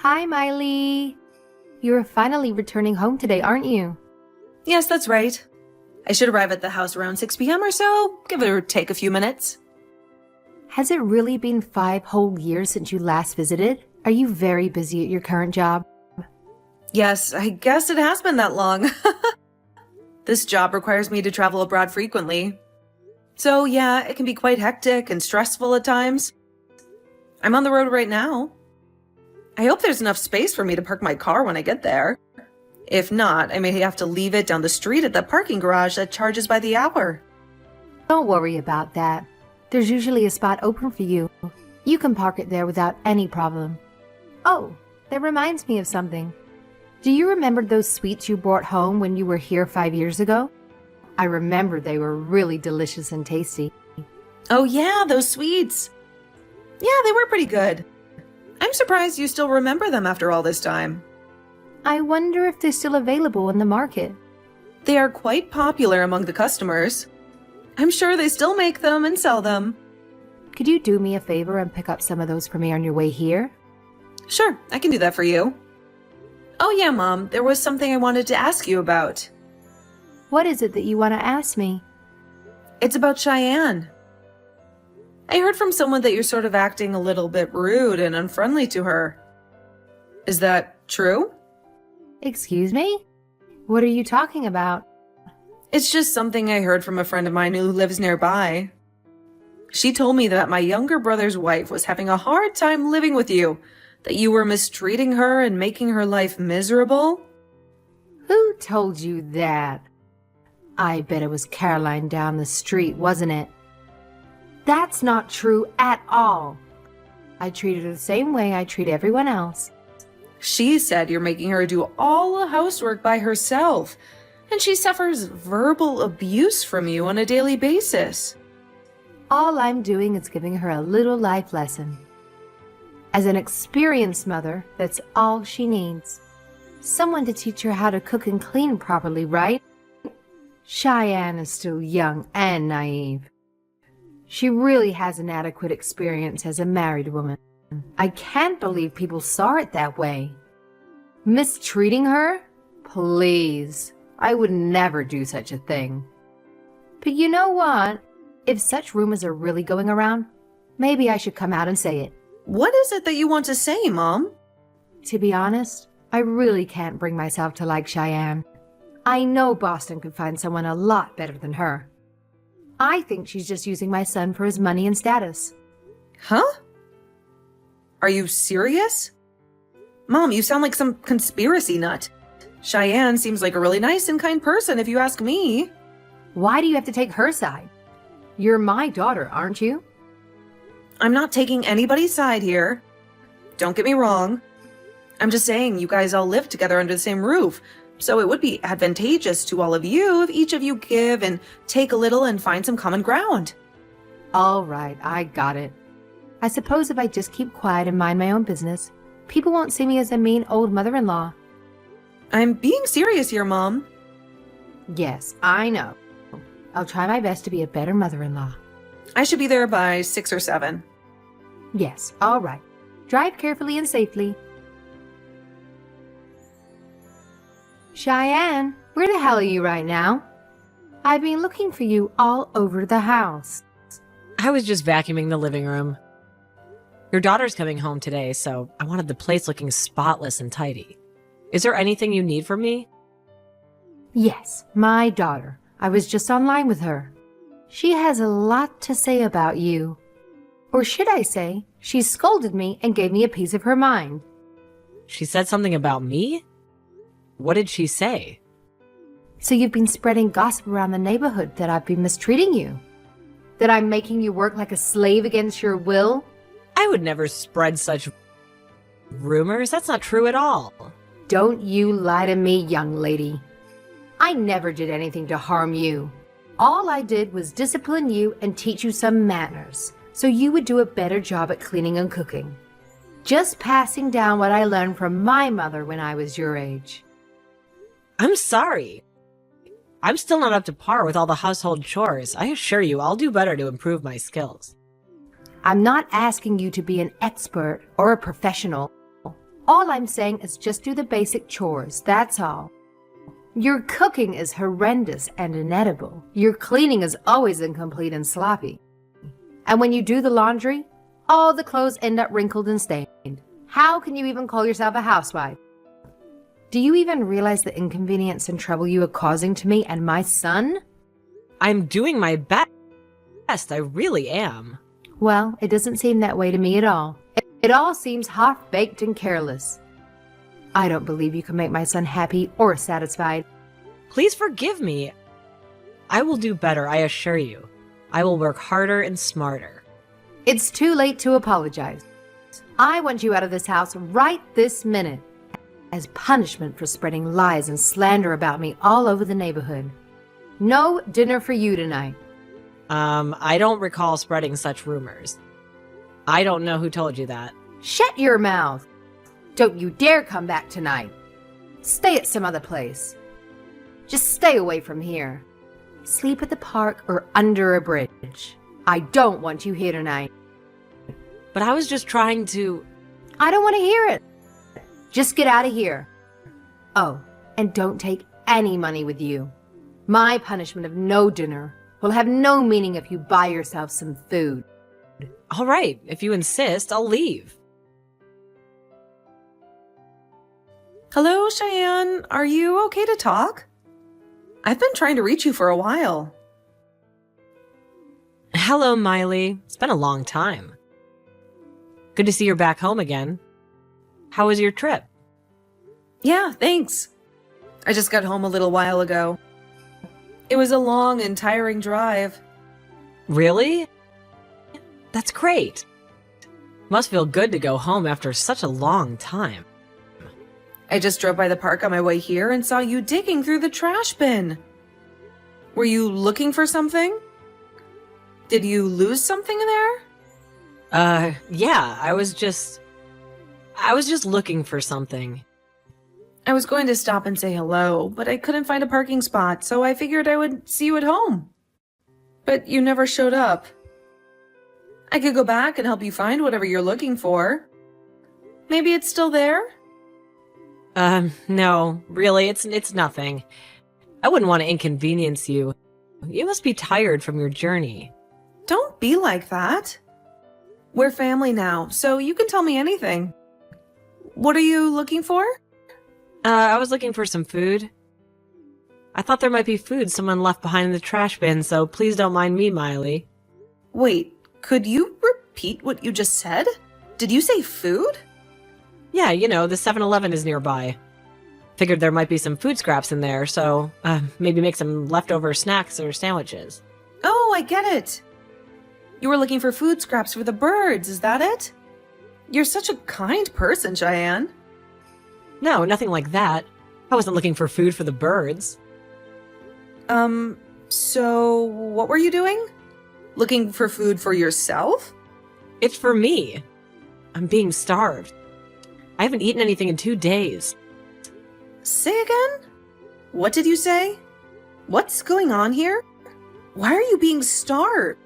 Hi, Miley. You're finally returning home today, aren't you? Yes, that's right. I should arrive at the house around 6 p.m. or so, give or take a few minutes. Has it really been 5 whole years since you last visited? Are you very busy at your current job? Yes, I guess it has been that long. This job requires me to travel abroad frequently. So yeah, it can be quite hectic and stressful at times. I'm on the road right now. I hope there's enough space for me to park my car when I get there. If not, I may have to leave it down the street at the parking garage that charges by the hour. Don't worry about that. There's usually a spot open for you. You can park it there without any problem. Oh, that reminds me of something. Do you remember those sweets you brought home when you were here 5 years ago? I remember they were really delicious and tasty. Oh yeah, those sweets. Yeah, they were pretty good. I'm surprised you still remember them after all this time. I wonder if they're still available in the market. They are quite popular among the customers. I'm sure they still make them and sell them. Could you do me a favor and pick up some of those for me on your way here? Sure, I can do that for you. Oh yeah, Mom, there was something I wanted to ask you about. What is it that you want to ask me? It's about Cheyenne. I heard from someone that you're sort of acting a little bit rude and unfriendly to her. Is that true? Excuse me? What are you talking about? It's just something I heard from a friend of mine who lives nearby. She told me that my younger brother's wife was having a hard time living with you, that you were mistreating her and making her life miserable. Who told you that? I bet it was Caroline down the street, wasn't it? That's not true at all. I treat her the same way I treat everyone else. She said you're making her do all the housework by herself, and she suffers verbal abuse from you on a daily basis. All I'm doing is giving her a little life lesson. As an experienced mother, that's all she needs. Someone to teach her how to cook and clean properly, right? Cheyenne is still young and naive. She really has an adequate experience as a married woman. I can't believe people saw it that way. Mistreating her? Please. I would never do such a thing. But you know what? If such rumors are really going around, maybe I should come out and say it. What is it that you want to say, Mom? To be honest, I really can't bring myself to like Cheyenne. I know Boston could find someone a lot better than her. I think she's just using my son for his money and status. Huh? Are you serious? Mom, you sound like some conspiracy nut. Cheyenne seems like a really nice and kind person, if you ask me. Why do you have to take her side? You're my daughter, aren't you? I'm not taking anybody's side here. Don't get me wrong. I'm just saying you guys all live together under the same roof, so it would be advantageous to all of you if each of you give and take a little and find some common ground. All right, I got it. I suppose if I just keep quiet and mind my own business, people won't see me as a mean old mother-in-law. I'm being serious here, Mom. Yes, I know. I'll try my best to be a better mother-in-law. I should be there by 6 or 7. Yes, all right. Drive carefully and safely. Cheyenne, where the hell are you right now? I've been looking for you all over the house. I was just vacuuming the living room. Your daughter's coming home today, so I wanted the place looking spotless and tidy. Is there anything you need from me? Yes, my daughter. I was just online with her. She has a lot to say about you. Or should I say, she scolded me and gave me a piece of her mind. She said something about me? What did she say? So you've been spreading gossip around the neighborhood that I've been mistreating you? That I'm making you work like a slave against your will? I would never spread such rumors. That's not true at all. Don't you lie to me, young lady. I never did anything to harm you. All I did was discipline you and teach you some manners, so you would do a better job at cleaning and cooking. Just passing down what I learned from my mother when I was your age. I'm sorry. I'm still not up to par with all the household chores. I assure you, I'll do better to improve my skills. I'm not asking you to be an expert or a professional. All I'm saying is just do the basic chores, that's all. Your cooking is horrendous and inedible. Your cleaning is always incomplete and sloppy. And when you do the laundry, all the clothes end up wrinkled and stained. How can you even call yourself a housewife? Do you even realize the inconvenience and trouble you are causing to me and my son? I'm doing my best. I really am. Well, it doesn't seem that way to me at all. It all seems half-baked and careless. I don't believe you can make my son happy or satisfied. Please forgive me. I will do better, I assure you. I will work harder and smarter. It's too late to apologize. I want you out of this house right this minute, as punishment for spreading lies and slander about me all over the neighborhood. No dinner for you tonight. I don't recall spreading such rumors. I don't know who told you that. Shut your mouth. Don't you dare come back tonight. Stay at some other place. Just stay away from here. Sleep at the park or under a bridge. I don't want you here tonight. But I was just trying to... I don't want to hear it. Just get out of here. Oh, and don't take any money with you. My punishment of no dinner will have no meaning if you buy yourself some food. All right, if you insist, I'll leave. Hello, Cheyenne. Are you okay to talk? I've been trying to reach you for a while. Hello, Miley. It's been a long time. Good to see you're back home again. How was your trip? Yeah, thanks. I just got home a little while ago. It was a long and tiring drive. Really? That's great. Must feel good to go home after such a long time. I just drove by the park on my way here and saw you digging through the trash bin. Were you looking for something? Did you lose something in there? Yeah, I was just looking for something. I was going to stop and say hello, but I couldn't find a parking spot, so I figured I would see you at home. But you never showed up. I could go back and help you find whatever you're looking for. Maybe it's still there? No, really, it's nothing. I wouldn't want to inconvenience you. You must be tired from your journey. Don't be like that. We're family now, so you can tell me anything. What are you looking for? I was looking for some food. I thought there might be food someone left behind in the trash bin, so please don't mind me, Miley. Wait, could you repeat what you just said? Did you say food? Yeah, you know, the 7-Eleven is nearby. Figured there might be some food scraps in there, so maybe make some leftover snacks or sandwiches. Oh, I get it. You were looking for food scraps for the birds, is that it? You're such a kind person, Cheyenne. No, nothing like that. I wasn't looking for food for the birds. So what were you doing? Looking for food for yourself? It's for me. I'm being starved. I haven't eaten anything in 2 days. Say again? What did you say? What's going on here? Why are you being starved?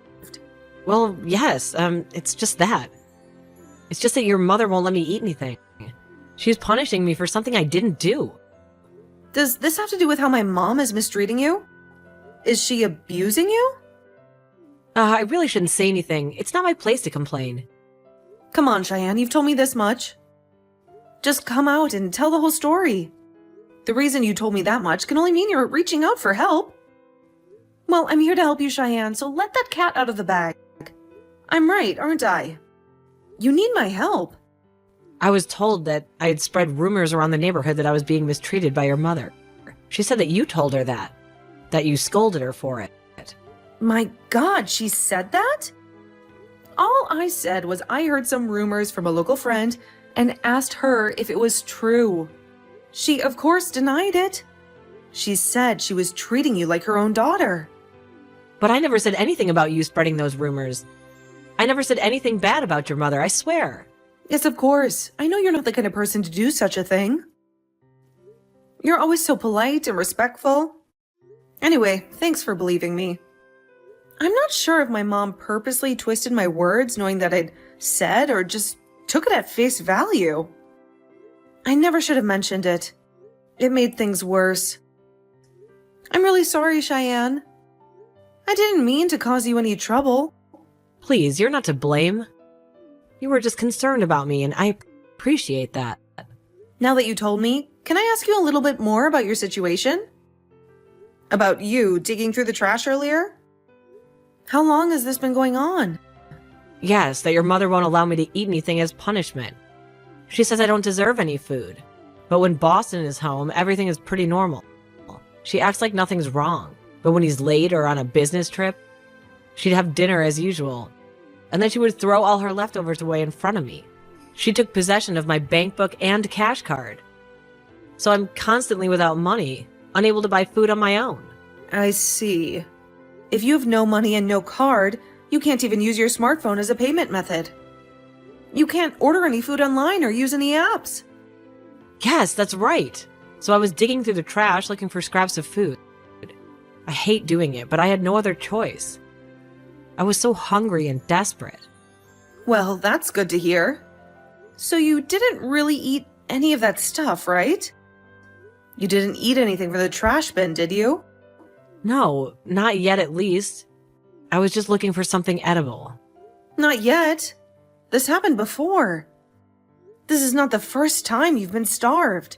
Well, yes, it's just that. It's just that your mother won't let me eat anything. She's punishing me for something I didn't do. Does this have to do with how my mom is mistreating you? Is she abusing you? I really shouldn't say anything. It's not my place to complain. Come on, Cheyenne, you've told me this much. Just come out and tell the whole story. The reason you told me that much can only mean you're reaching out for help. Well, I'm here to help you, Cheyenne, so let that cat out of the bag. I'm right, aren't I? You need my help. I was told that I had spread rumors around the neighborhood that I was being mistreated by your mother. She said that you told her that you scolded her for it. My God, she said that? All I said was I heard some rumors from a local friend and asked her if it was true. She, of course, denied it. She said she was treating you like her own daughter. But I never said anything about you spreading those rumors. I never said anything bad about your mother, I swear. Yes, of course. I know you're not the kind of person to do such a thing. You're always so polite and respectful. Anyway, thanks for believing me. I'm not sure if my mom purposely twisted my words knowing that I'd said or just took it at face value. I never should have mentioned it. It made things worse. I'm really sorry, Cheyenne. I didn't mean to cause you any trouble. Please, you're not to blame. You were just concerned about me, and I appreciate that. Now that you told me, can I ask you a little bit more about your situation? About you digging through the trash earlier? How long has this been going on? Yes, that your mother won't allow me to eat anything as punishment. She says I don't deserve any food. But when Boston is home, everything is pretty normal. She acts like nothing's wrong. But when he's late or on a business trip, she'd have dinner as usual. And then she would throw all her leftovers away in front of me. She took possession of my bank book and cash card. So I'm constantly without money, unable to buy food on my own. I see. If you have no money and no card, you can't even use your smartphone as a payment method. You can't order any food online or use any apps. Yes, that's right. So I was digging through the trash looking for scraps of food. I hate doing it, but I had no other choice. I was so hungry and desperate. Well, that's good to hear. So you didn't really eat any of that stuff, right? You didn't eat anything from the trash bin, did you? No, not yet at least. I was just looking for something edible. Not yet. This happened before. This is not the first time you've been starved.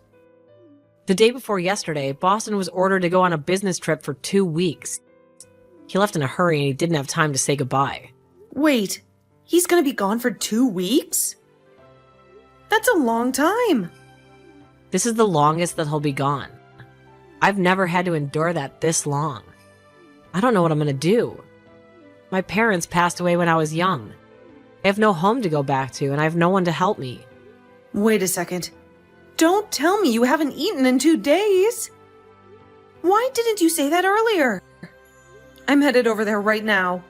The day before yesterday, Boston was ordered to go on a business trip for 2 weeks. He left in a hurry and he didn't have time to say goodbye. Wait, he's gonna be gone for 2 weeks? That's a long time. This is the longest that he'll be gone. I've never had to endure that this long. I don't know what I'm gonna do. My parents passed away when I was young. I have no home to go back to, and I have no one to help me. Wait a second. Don't tell me you haven't eaten in 2 days. Why didn't you say that earlier? I'm headed over there right now.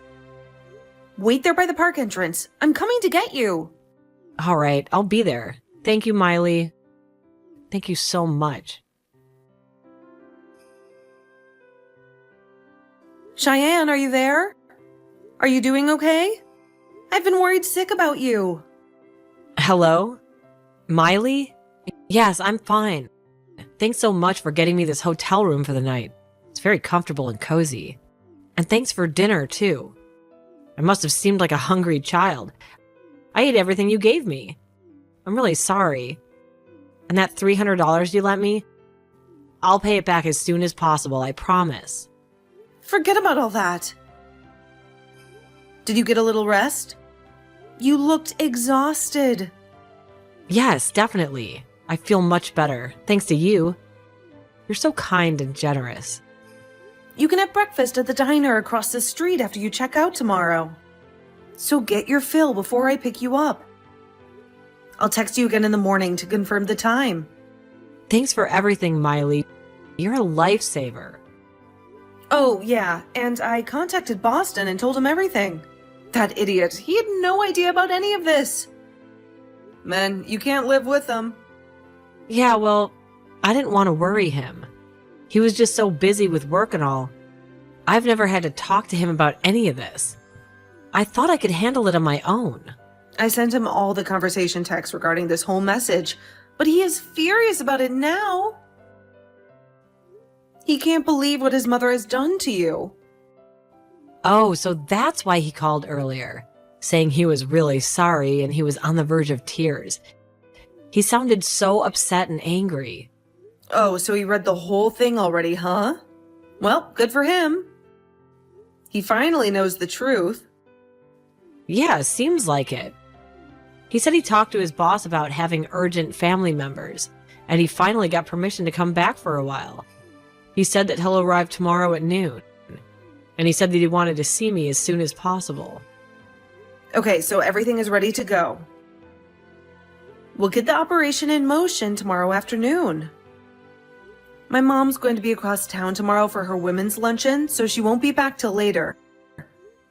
Wait there by the park entrance. I'm coming to get you. All right, I'll be there. Thank you, Miley. Thank you so much. Cheyenne, are you there? Are you doing okay? I've been worried sick about you. Hello? Miley? Yes, I'm fine. Thanks so much for getting me this hotel room for the night. It's very comfortable and cozy. And thanks for dinner, too. I must have seemed like a hungry child. I ate everything you gave me. I'm really sorry. And that $300 you lent me? I'll pay it back as soon as possible, I promise. Forget about all that. Did you get a little rest? You looked exhausted. Yes, definitely. I feel much better, thanks to you. You're so kind and generous. You can have breakfast at the diner across the street after you check out tomorrow. So get your fill before I pick you up. I'll text you again in the morning to confirm the time. Thanks for everything, Miley. You're a lifesaver. Oh, yeah, and I contacted Boston and told him everything. That idiot, he had no idea about any of this. Man, you can't live with them. Yeah, well, I didn't want to worry him. He was just so busy with work and all. I've never had to talk to him about any of this. I thought I could handle it on my own. I sent him all the conversation texts regarding this whole message, but he is furious about it now. He can't believe what his mother has done to you. Oh, so that's why he called earlier, saying he was really sorry and he was on the verge of tears. He sounded so upset and angry. Oh, so he read the whole thing already, huh? Well, good for him. He finally knows the truth. Yeah, seems like it. He said he talked to his boss about having urgent family members, and he finally got permission to come back for a while. He said that he'll arrive tomorrow at noon, and he said that he wanted to see me as soon as possible. Okay, so everything is ready to go. We'll get the operation in motion tomorrow afternoon. My mom's going to be across town tomorrow for her women's luncheon, so she won't be back till later.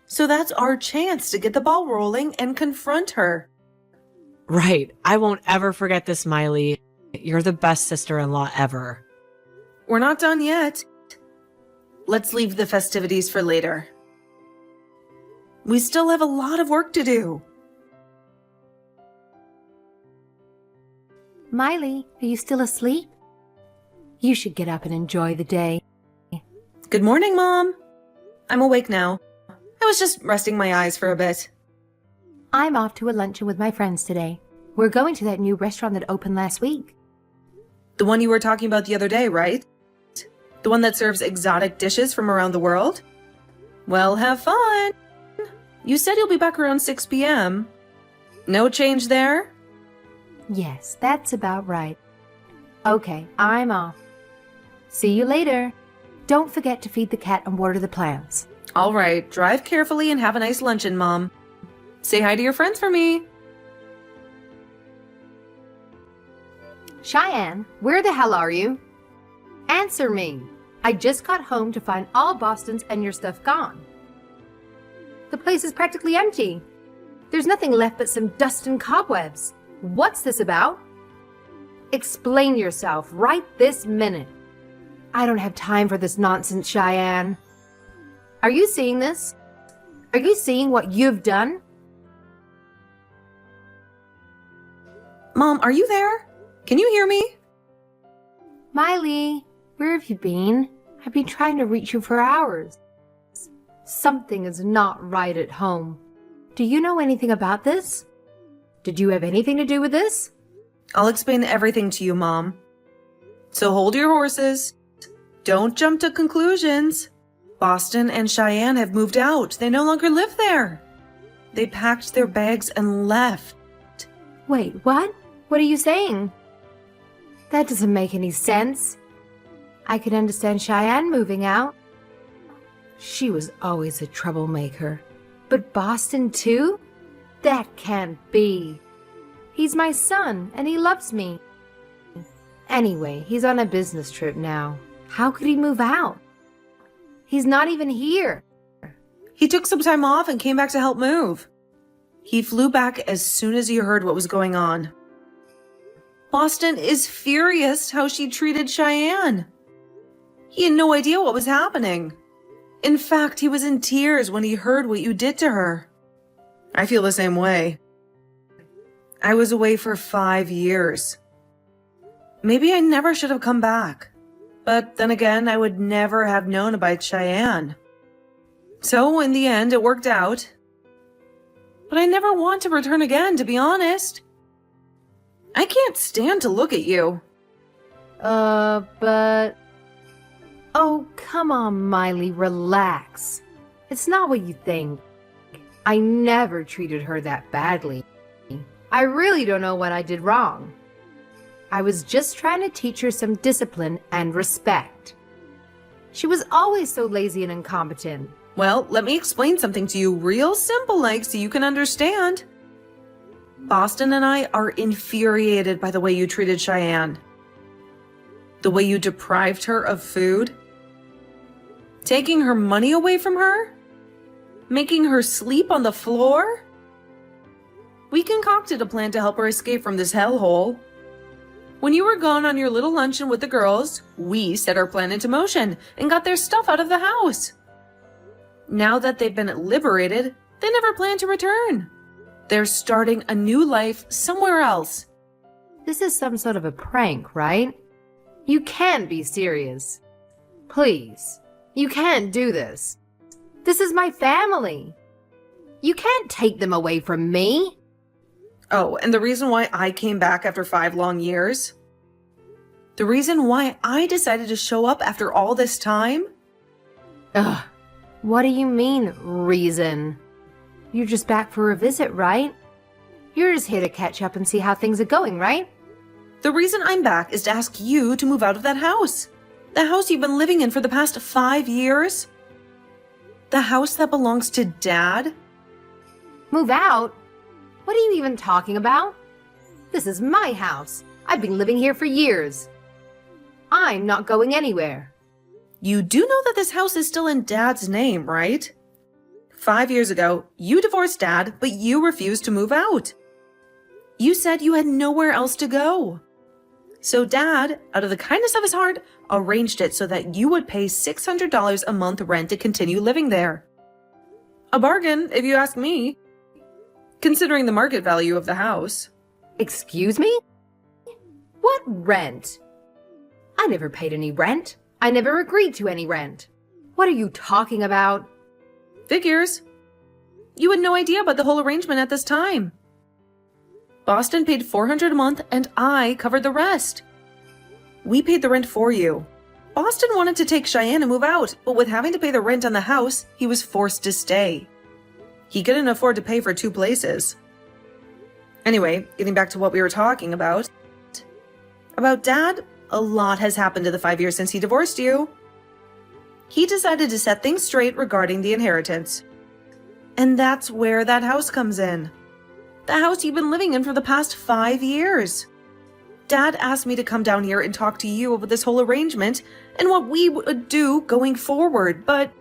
So that's our chance to get the ball rolling and confront her. Right. I won't ever forget this, Miley. You're the best sister-in-law ever. We're not done yet. Let's leave the festivities for later. We still have a lot of work to do. Miley, are you still asleep? You should get up and enjoy the day. Good morning, Mom. I'm awake now. I was just resting my eyes for a bit. I'm off to a luncheon with my friends today. We're going to that new restaurant that opened last week. The one you were talking about the other day, right? The one that serves exotic dishes from around the world? Well, have fun. You said you'll be back around 6 p.m. No change there? Yes, that's about right. Okay, I'm off. See you later. Don't forget to feed the cat and water the plants. All right, drive carefully and have a nice luncheon, Mom. Say hi to your friends for me. Cheyenne, where the hell are you? Answer me. I just got home to find all Boston's and your stuff gone. The place is practically empty. There's nothing left but some dust and cobwebs. What's this about? Explain yourself right this minute. I don't have time for this nonsense, Cheyenne. Are you seeing this? Are you seeing what you've done? Mom, are you there? Can you hear me? Miley, where have you been? I've been trying to reach you for hours. Something is not right at home. Do you know anything about this? Did you have anything to do with this? I'll explain everything to you, Mom. So hold your horses. Don't jump to conclusions. Boston and Cheyenne have moved out. They no longer live there. They packed their bags and left. Wait, what? What are you saying? That doesn't make any sense. I could understand Cheyenne moving out. She was always a troublemaker. But Boston too? That can't be. He's my son, and he loves me. Anyway, he's on a business trip now. How could he move out? He's not even here. He took some time off and came back to help move. He flew back as soon as he heard what was going on. Boston is furious how she treated Cheyenne. He had no idea what was happening. In fact, he was in tears when he heard what you did to her. I feel the same way. I was away for 5 years. Maybe I never should have come back. But then again, I would never have known about Cheyenne. So in the end, it worked out. But I never want to return again, to be honest. I can't stand to look at you. But... Oh, come on, Miley, relax. It's not what you think. I never treated her that badly. I really don't know what I did wrong. I was just trying to teach her some discipline and respect. She was always so lazy and incompetent. Well, let me explain something to you real simple like so you can understand. Boston and I are infuriated by the way you treated Cheyenne. The way you deprived her of food. Taking her money away from her. Making her sleep on the floor. We concocted a plan to help her escape from this hellhole. When you were gone on your little luncheon with the girls, we set our plan into motion and got their stuff out of the house. Now that they've been liberated, they never plan to return. They're starting a new life somewhere else. This is some sort of a prank, right? You can't be serious. Please, you can't do this. This is my family. You can't take them away from me. Oh, and the reason why I came back after 5 long years? The reason why I decided to show up after all this time? Ugh, what do you mean, reason? You're just back for a visit, right? You're just here to catch up and see how things are going, right? The reason I'm back is to ask you to move out of that house. The house you've been living in for the past 5 years. The house that belongs to Dad. Move out? What are you even talking about? This is my house. I've been living here for years. I'm not going anywhere. You do know that this house is still in Dad's name, right? 5 years ago, you divorced Dad, but you refused to move out. You said you had nowhere else to go. So Dad, out of the kindness of his heart, arranged it so that you would pay $600 a month rent to continue living there. A bargain, if you ask me, considering the market value of the house. Excuse me? Rent? I never paid any rent. I never agreed to any rent. What are you talking about? Figures. You had no idea about the whole arrangement at this time. Boston paid $400 a month and I covered the rest. We paid the rent for you. Boston wanted to take Cheyenne and move out, but with having to pay the rent on the house, he was forced to stay. He couldn't afford to pay for 2 places. Anyway, getting back to what we were talking about. About Dad, a lot has happened in the 5 years since he divorced you. He decided to set things straight regarding the inheritance. And that's where that house comes in. The house you've been living in for the past 5 years. Dad asked me to come down here and talk to you about this whole arrangement and what we would do going forward, but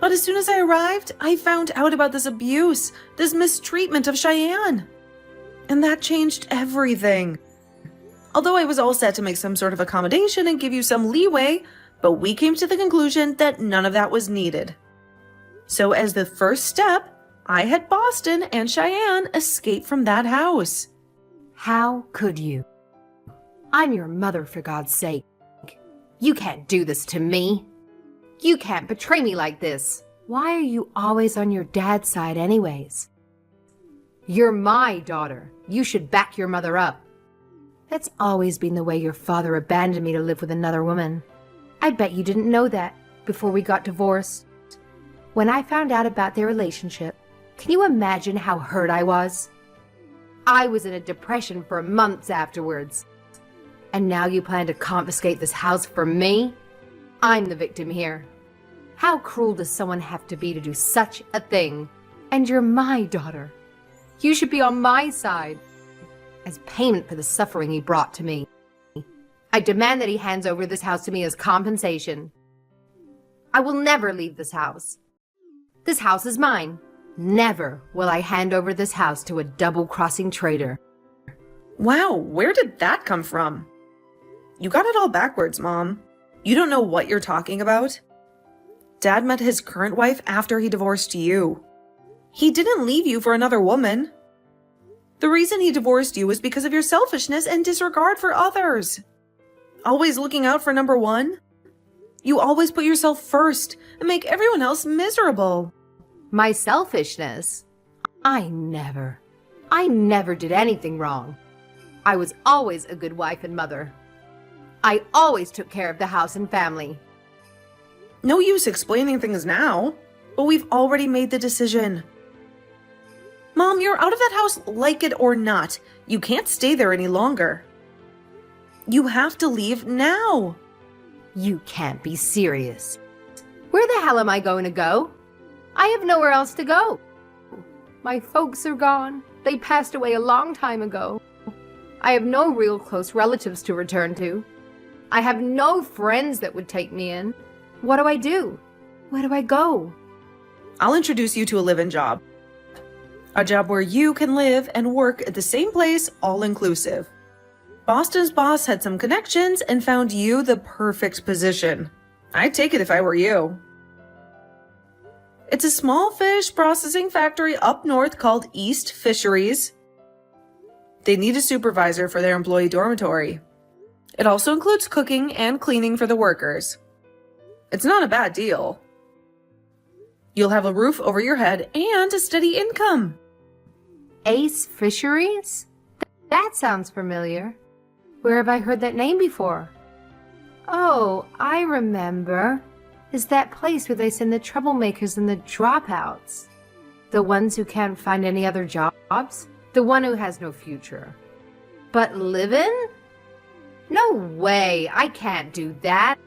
as soon as I arrived, I found out about this abuse, this mistreatment of Cheyenne. And that changed everything. Although I was all set to make some sort of accommodation and give you some leeway, but we came to the conclusion that none of that was needed. So as the first step, I had Boston and Cheyenne escape from that house. How could you? I'm your mother, for God's sake. You can't do this to me. You can't betray me like this. Why are you always on your dad's side anyways? You're my daughter. You should back your mother up. That's always been the way your father abandoned me to live with another woman. I bet you didn't know that before we got divorced. When I found out about their relationship, can you imagine how hurt I was? I was in a depression for months afterwards. And now you plan to confiscate this house from me? I'm the victim here. How cruel does someone have to be to do such a thing? And you're my daughter. You should be on my side. As payment for the suffering he brought to me. I demand that he hands over this house to me as compensation. I will never leave this house. This house is mine. Never will I hand over this house to a double-crossing traitor. Wow, where did that come from? You got it all backwards, Mom. You don't know what you're talking about. Dad met his current wife after he divorced you. He didn't leave you for another woman. The reason he divorced you was because of your selfishness and disregard for others. Always looking out for number one. You always put yourself first and make everyone else miserable. My selfishness? I never did anything wrong. I was always a good wife and mother. I always took care of the house and family. No use explaining things now, but we've already made the decision. Mom, you're out of that house like it or not. You can't stay there any longer. You have to leave now. You can't be serious. Where the hell am I going to go? I have nowhere else to go. My folks are gone. They passed away a long time ago. I have no real close relatives to return to. I have no friends that would take me in. What do I do? Where do I go? I'll introduce you to a live-in job. A job where you can live and work at the same place, all inclusive. Boston's boss had some connections and found you the perfect position. I'd take it if I were you. It's a small fish processing factory up north called East Fisheries. They need a supervisor for their employee dormitory. It also includes cooking and cleaning for the workers. It's not a bad deal. You'll have a roof over your head and a steady income. Ace Fisheries? That sounds familiar. Where have I heard that name before? Oh, I remember. Is that place where they send the troublemakers and the dropouts? The ones who can't find any other jobs? The one who has no future. But live in? No way, I can't do that.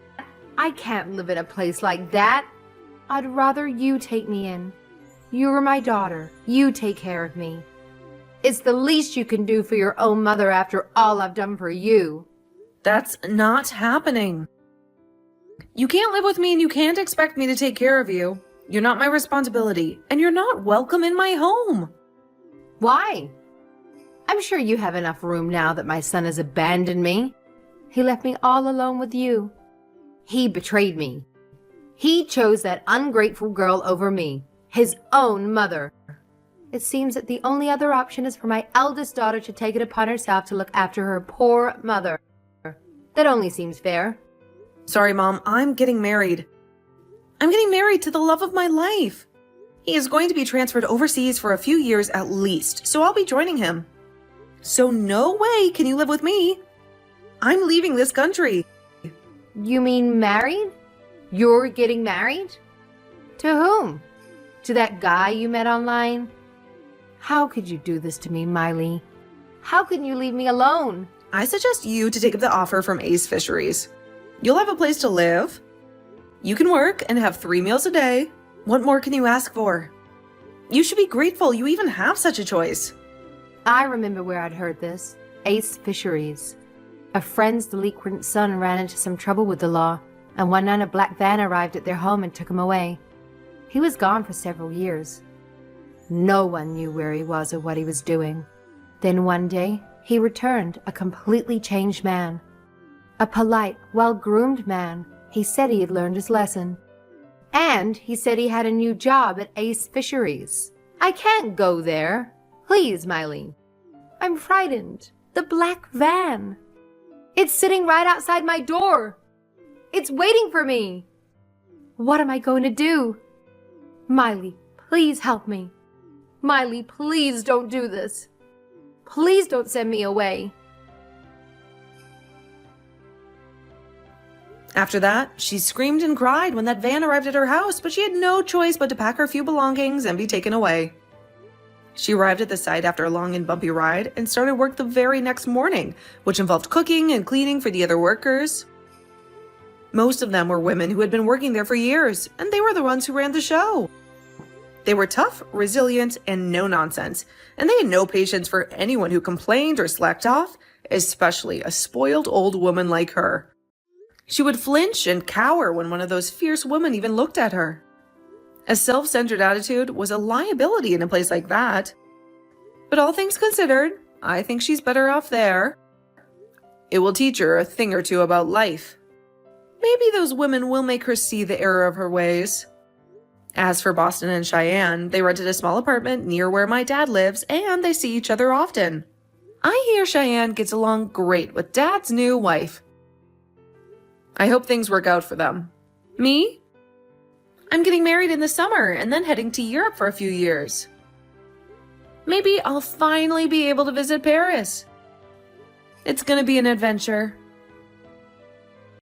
I can't live in a place like that. I'd rather you take me in. You're my daughter. You take care of me. It's the least you can do for your own mother after all I've done for you. That's not happening. You can't live with me and you can't expect me to take care of you. You're not my responsibility, and you're not welcome in my home. Why? I'm sure you have enough room now that my son has abandoned me. He left me all alone with you. He betrayed me. He chose that ungrateful girl over me, his own mother. It seems that the only other option is for my eldest daughter to take it upon herself to look after her poor mother. That only seems fair. Sorry, Mom, I'm getting married. I'm getting married to the love of my life. He is going to be transferred overseas for a few years at least, so I'll be joining him. So no way can you live with me. I'm leaving this country. You mean married? You're getting married? To whom? To that guy you met online? How could you do this to me, Miley? How can you leave me alone? I suggest you to take up the offer from Ace Fisheries. You'll have a place to live. You can work and have 3 meals a day. What more can you ask for? You should be grateful you even have such a choice. I remember where I'd heard this. Ace Fisheries. A friend's delinquent son ran into some trouble with the law, and one night a black van arrived at their home and took him away. He was gone for several years. No one knew where he was or what he was doing. Then one day, he returned a completely changed man. A polite, well-groomed man. He said he had learned his lesson. And he said he had a new job at Ace Fisheries. I can't go there. Please, Miley. I'm frightened. The black van. It's sitting right outside my door. It's waiting for me. What am I going to do? Miley, please help me. Miley, please don't do this. Please don't send me away. After that, she screamed and cried when that van arrived at her house, but she had no choice but to pack her few belongings and be taken away. She arrived at the site after a long and bumpy ride and started work the very next morning, which involved cooking and cleaning for the other workers. Most of them were women who had been working there for years, and they were the ones who ran the show. They were tough, resilient, and no nonsense, and they had no patience for anyone who complained or slacked off, especially a spoiled old woman like her. She would flinch and cower when one of those fierce women even looked at her. A self-centered attitude was a liability in a place like that. But all things considered, I think she's better off there. It will teach her a thing or two about life. Maybe those women will make her see the error of her ways. As for Boston and Cheyenne, they rented a small apartment near where my dad lives, and they see each other often. I hear Cheyenne gets along great with Dad's new wife. I hope things work out for them. Me? I'm getting married in the summer and then heading to Europe for a few years. Maybe I'll finally be able to visit Paris. It's gonna be an adventure.